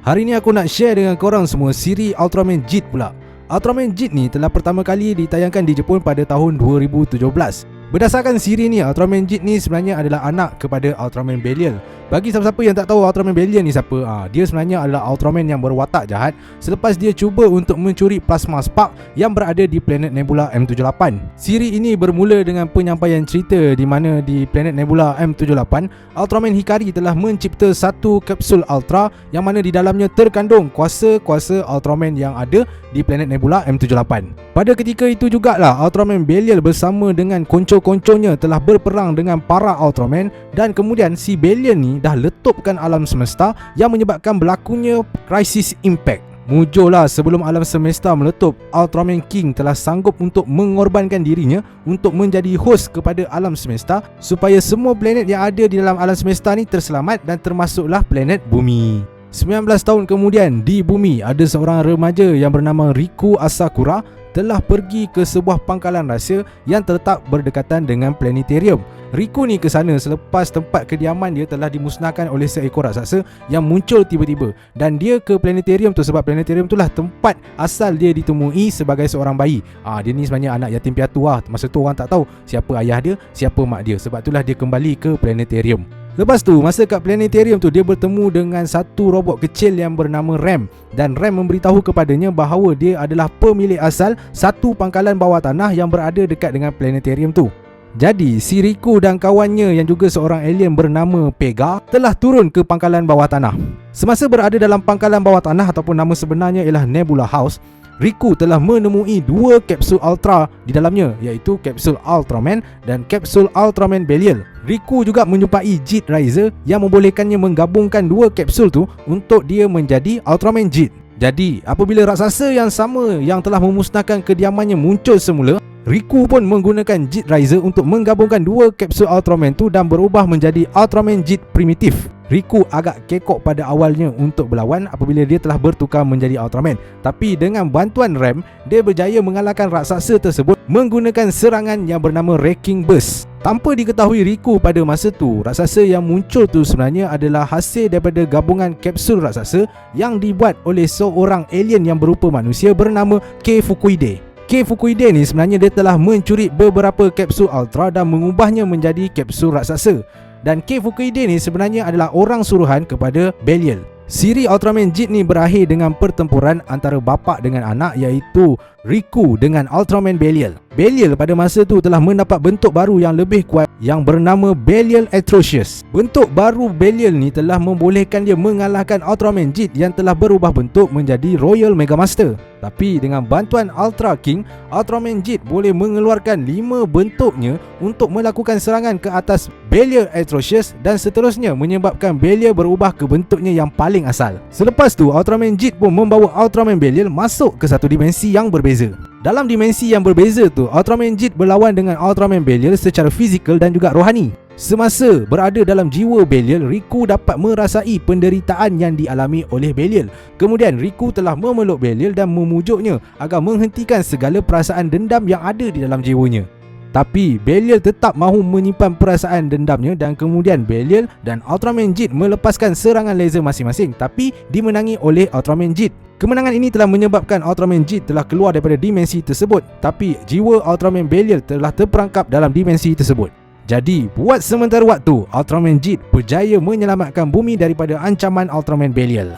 Hari ni aku nak share dengan korang semua siri Ultraman JIT pula. Ultraman JIT ni telah pertama kali ditayangkan di Jepun pada tahun 2017. Berdasarkan siri ni, Ultraman JIT ni sebenarnya adalah anak kepada Ultraman Belial. Bagi siapa-siapa yang tak tahu Ultraman Belial ni siapa, dia sebenarnya adalah Ultraman yang berwatak jahat selepas dia cuba untuk mencuri Plasma Spark yang berada di planet Nebula M78. Siri ini bermula dengan penyampaian cerita di mana di planet Nebula M78, Ultraman Hikari telah mencipta satu kapsul Ultra yang mana di dalamnya terkandung kuasa-kuasa Ultraman yang ada di planet Nebula M78. Pada ketika itu jugalah Ultraman Belial bersama dengan konco-konconya telah berperang dengan para Ultraman, dan kemudian si Belial ni dah letupkan alam semesta yang menyebabkan berlakunya Crisis Impact. Mujurlah sebelum alam semesta meletup, Ultraman King telah sanggup untuk mengorbankan dirinya untuk menjadi host kepada alam semesta supaya semua planet yang ada di dalam alam semesta ni terselamat, dan termasuklah planet Bumi. 19 tahun kemudian, di Bumi ada seorang remaja yang bernama Riku Asakura telah pergi ke sebuah pangkalan rahsia yang terletak berdekatan dengan planetarium. Riku ni ke sana selepas tempat kediaman dia telah dimusnahkan oleh seekor raksasa yang muncul tiba-tiba, dan dia ke planetarium tu sebab planetarium tu lah tempat asal dia ditemui sebagai seorang bayi. Dia ni sebenarnya anak yatim piatu lah. Masa tu orang tak tahu siapa ayah dia, siapa mak dia. Sebab itulah dia kembali ke planetarium. Lepas tu, masa kat planetarium tu, dia bertemu dengan satu robot kecil yang bernama Ram, dan Ram memberitahu kepadanya bahawa dia adalah pemilik asal satu pangkalan bawah tanah yang berada dekat dengan planetarium tu. Jadi, si Riku dan kawannya yang juga seorang alien bernama Pega telah turun ke pangkalan bawah tanah. Semasa berada dalam pangkalan bawah tanah, ataupun nama sebenarnya ialah Nebula House, Riku telah menemui dua kapsul Ultra di dalamnya, iaitu kapsul Ultraman dan kapsul Ultraman Belial. Riku juga menjumpai JIT Riser yang membolehkannya menggabungkan dua kapsul tu untuk dia menjadi Ultraman JIT. Jadi, apabila raksasa yang sama yang telah memusnahkan kediamannya muncul semula, Riku pun menggunakan JIT Riser untuk menggabungkan dua kapsul Ultraman tu dan berubah menjadi Ultraman JIT primitif. Riku agak kekok pada awalnya untuk berlawan apabila dia telah bertukar menjadi Ultraman, tapi dengan bantuan Ram, dia berjaya mengalahkan raksasa tersebut menggunakan serangan yang bernama Wrecking Burst. Tanpa diketahui Riku pada masa tu, raksasa yang muncul tu sebenarnya adalah hasil daripada gabungan kapsul raksasa yang dibuat oleh seorang alien yang berupa manusia bernama Kei Fukuide. Kei Fukuide ni sebenarnya dia telah mencuri beberapa kapsul Ultra dan mengubahnya menjadi kapsul raksasa. Dan Kei Fukuide ni sebenarnya adalah orang suruhan kepada Belial. Siri Ultraman JIT ni berakhir dengan pertempuran antara bapa dengan anak, iaitu Riku dengan Ultraman Belial. Belial pada masa tu telah mendapat bentuk baru yang lebih kuat yang bernama Belial Atrocious. Bentuk baru Belial ni telah membolehkan dia mengalahkan Ultraman JIT yang telah berubah bentuk menjadi Royal Mega Master. Tapi dengan bantuan Ultra King, Ultraman JIT boleh mengeluarkan 5 bentuknya untuk melakukan serangan ke atas Belial Atrocious, dan seterusnya menyebabkan Belial berubah ke bentuknya yang paling asal. Selepas tu, Ultraman JIT pun membawa Ultraman Belial masuk ke satu dimensi yang berbeza. Dalam dimensi yang berbeza tu, Ultraman JIT berlawan dengan Ultraman Belial secara fizikal dan juga rohani. Semasa berada dalam jiwa Belial, Riku dapat merasai penderitaan yang dialami oleh Belial. Kemudian Riku telah memeluk Belial dan memujuknya agar menghentikan segala perasaan dendam yang ada di dalam jiwanya. Tapi Belial tetap mahu menyimpan perasaan dendamnya, dan kemudian Belial dan Ultraman JIT melepaskan serangan laser masing-masing, tapi dimenangi oleh Ultraman JIT. Kemenangan ini telah menyebabkan Ultraman JIT telah keluar daripada dimensi tersebut, tapi jiwa Ultraman Belial telah terperangkap dalam dimensi tersebut. Jadi, buat sementara waktu, Ultraman JIT berjaya menyelamatkan bumi daripada ancaman Ultraman Belial.